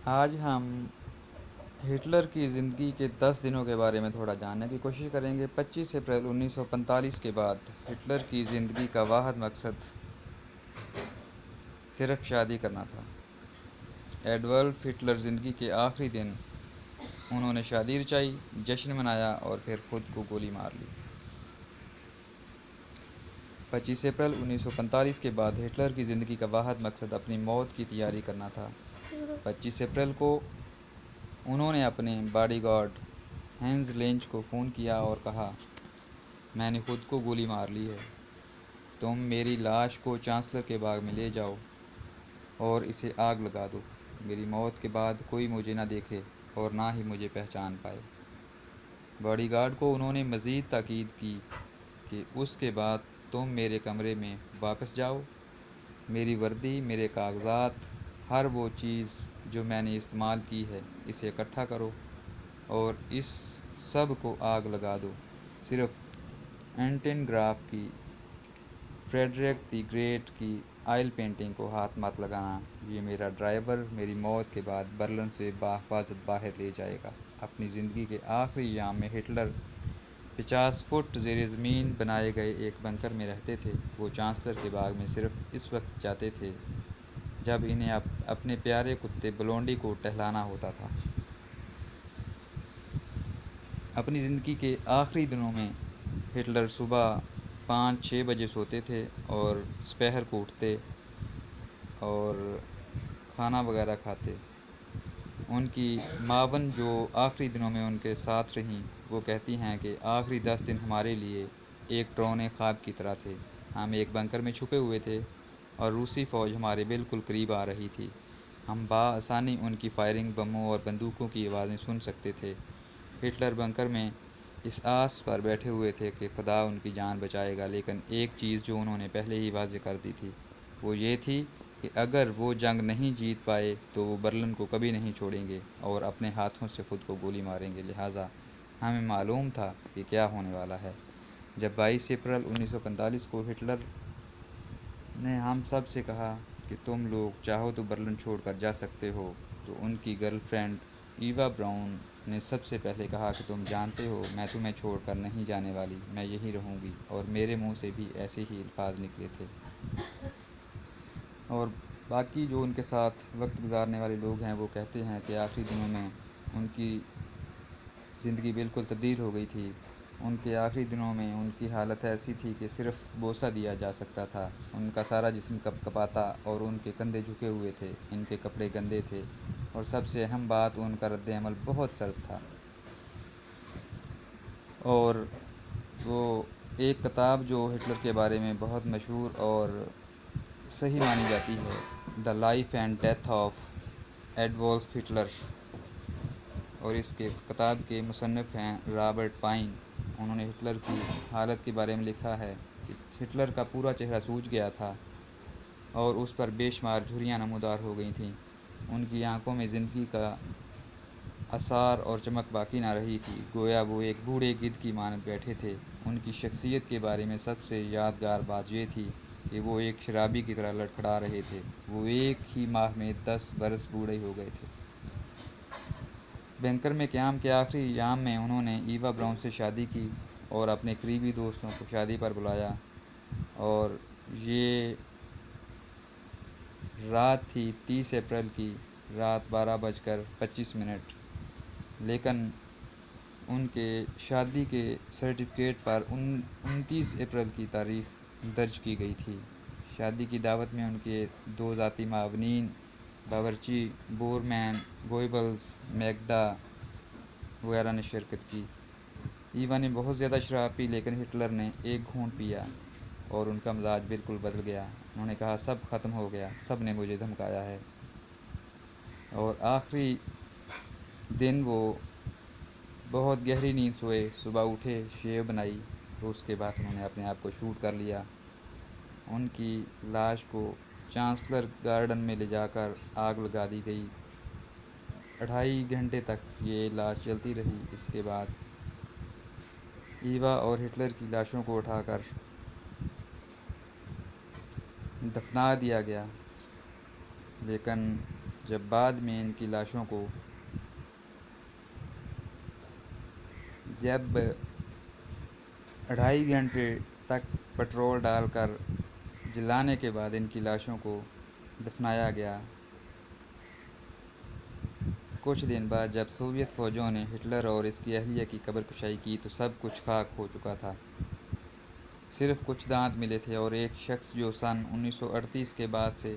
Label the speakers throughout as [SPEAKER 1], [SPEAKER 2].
[SPEAKER 1] آج ہم ہٹلر کی زندگی کے 10 دنوں کے بارے میں تھوڑا جاننے کی کوشش کریں گے۔ 25 اپریل 1945 کے بعد ہٹلر کی زندگی کا واحد مقصد صرف شادی کرنا تھا۔ ایڈولف ہٹلر زندگی کے آخری دن انہوں نے شادی رچائی، جشن منایا اور پھر خود کو گولی مار لی۔ 25 اپریل 1945 کے بعد ہٹلر کی زندگی کا واحد مقصد اپنی موت کی تیاری کرنا تھا۔ 25 اپریل کو انہوں نے اپنے باڈی گارڈ ہینز لینچ کو فون کیا اور کہا، میں نے خود کو گولی مار لی ہے، تم میری لاش کو چانسلر کے باغ میں لے جاؤ اور اسے آگ لگا دو، میری موت کے بعد کوئی مجھے نہ دیکھے اور نہ ہی مجھے پہچان پائے۔ باڈی گارڈ کو انہوں نے مزید تاکید کی کہ اس کے بعد تم میرے کمرے میں واپس جاؤ، میری وردی، میرے کاغذات، ہر وہ چیز جو میں نے استعمال کی ہے اسے اکٹھا کرو اور اس سب کو آگ لگا دو، صرف اینٹن گراف کی، فریڈرک دی گریٹ کی آئل پینٹنگ کو ہاتھ مت لگانا، یہ میرا ڈرائیور میری موت کے بعد برلن سے بحفاظت باہر لے جائے گا۔ اپنی زندگی کے آخری ایام میں ہٹلر 50 فٹ زیر زمین بنائے گئے ایک بنکر میں رہتے تھے۔ وہ چانسلر کے باغ میں صرف اس وقت جاتے تھے جب انہیں اپنے پیارے کتے بلونڈی کو ٹہلانا ہوتا تھا۔ اپنی زندگی کے آخری دنوں میں ہٹلر صبح 5-6 بجے سوتے تھے اور دوپہر کو اٹھتے اور کھانا وغیرہ کھاتے۔ ان کی معاون جو آخری دنوں میں ان کے ساتھ رہیں، وہ کہتی ہیں کہ آخری 10 دن ہمارے لیے ایک ڈراؤنے خواب کی طرح تھے۔ ہم ایک بنکر میں چھپے ہوئے تھے اور روسی فوج ہمارے بالکل قریب آ رہی تھی۔ ہم بآسانی ان کی فائرنگ، بموں اور بندوقوں کی آوازیں سن سکتے تھے۔ ہٹلر بنکر میں اس آس پر بیٹھے ہوئے تھے کہ خدا ان کی جان بچائے گا، لیکن ایک چیز جو انہوں نے پہلے ہی واضح کر دی تھی وہ یہ تھی کہ اگر وہ جنگ نہیں جیت پائے تو وہ برلن کو کبھی نہیں چھوڑیں گے اور اپنے ہاتھوں سے خود کو گولی ماریں گے، لہٰذا ہمیں معلوم تھا کہ کیا ہونے والا ہے۔ جب 22 اپریل 1945 کو ہٹلر نے ہم سب سے کہا کہ تم لوگ چاہو تو برلن چھوڑ کر جا سکتے ہو، تو ان کی گرل فرینڈ ایوا براؤن نے سب سے پہلے کہا کہ تم جانتے ہو میں تمہیں چھوڑ کر نہیں جانے والی، میں یہیں رہوں گی، اور میرے منہ سے بھی ایسے ہی الفاظ نکلے تھے۔ اور باقی جو ان کے ساتھ وقت گزارنے والے لوگ ہیں وہ کہتے ہیں کہ آخری دنوں میں ان کی زندگی بالکل تبدیل ہو گئی تھی۔ ان کے آخری دنوں میں ان کی حالت ایسی تھی کہ صرف بوسہ دیا جا سکتا تھا، ان کا سارا جسم کپ کپاتا اور ان کے کندھے جھکے ہوئے تھے، ان کے کپڑے گندے تھے اور سب سے اہم بات ان کا رد عمل بہت سرد تھا۔ اور وہ ایک کتاب جو ہٹلر کے بارے میں بہت مشہور اور صحیح مانی جاتی ہے، the life and death of Adolf Hitler, اور اس کے کتاب کے مصنف ہیں رابرٹ پائن۔ انہوں نے ہٹلر کی حالت کے بارے میں لکھا ہے کہ ہٹلر کا پورا چہرہ سوج گیا تھا اور اس پر بے شمار جھریاں نمودار ہو گئی تھیں۔ ان کی آنکھوں میں زندگی کا اثار اور چمک باقی نہ رہی تھی، گویا وہ ایک بوڑھے گدھ کی مانند بیٹھے تھے۔ ان کی شخصیت کے بارے میں سب سے یادگار بات یہ تھی کہ وہ ایک شرابی کی طرح لڑکھڑا رہے تھے۔ وہ ایک ہی ماہ میں 10 برس بوڑھے ہو گئے تھے۔ بنکر میں قیام کے آخری ایام میں انہوں نے ایوا براؤن سے شادی کی اور اپنے قریبی دوستوں کو شادی پر بلایا، اور یہ رات تھی 30 اپریل کی، رات 12:25۔ لیکن ان کے شادی کے سرٹیفکیٹ پر 29 اپریل کی تاریخ درج کی گئی تھی۔ شادی کی دعوت میں ان کے 2 ذاتی معاونین باورچی بورمین، گوئبلز، میگدا وغیرہ نے شرکت کی۔ ایوا نے بہت زیادہ شراب پی، لیکن ہٹلر نے ایک گھونٹ پیا اور ان کا مزاج بالکل بدل گیا۔ انہوں نے کہا سب ختم ہو گیا، سب نے مجھے دھمکایا ہے۔ اور آخری دن وہ بہت گہری نیند سوئے، صبح اٹھے، شیو بنائی، تو اس کے بعد انہوں نے اپنے آپ کو شوٹ کر لیا۔ ان کی لاش کو چانسلر گارڈن میں لے جا کر آگ لگا دی گئی۔ 2.5 گھنٹے تک یہ لاش جلتی رہی۔ اس کے بعد ایوا اور ہٹلر کی لاشوں کو اٹھا کر دفنا دیا گیا، لیکن جب بعد میں ان کی لاشوں کو جب 2.5 گھنٹے تک پٹرول ڈال کر جلانے کے بعد ان کی لاشوں کو دفنایا گیا۔ کچھ دن بعد جب سوویت فوجوں نے ہٹلر اور اس کی اہلیہ کی قبر کشائی کی تو سب کچھ خاک ہو چکا تھا۔ صرف کچھ دانت ملے تھے اور ایک شخص جو سن 1938 کے بعد سے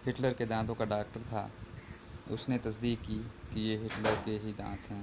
[SPEAKER 1] ہٹلر کے دانتوں کا ڈاکٹر تھا، اس نے تصدیق کی کہ یہ ہٹلر کے ہی دانت ہیں۔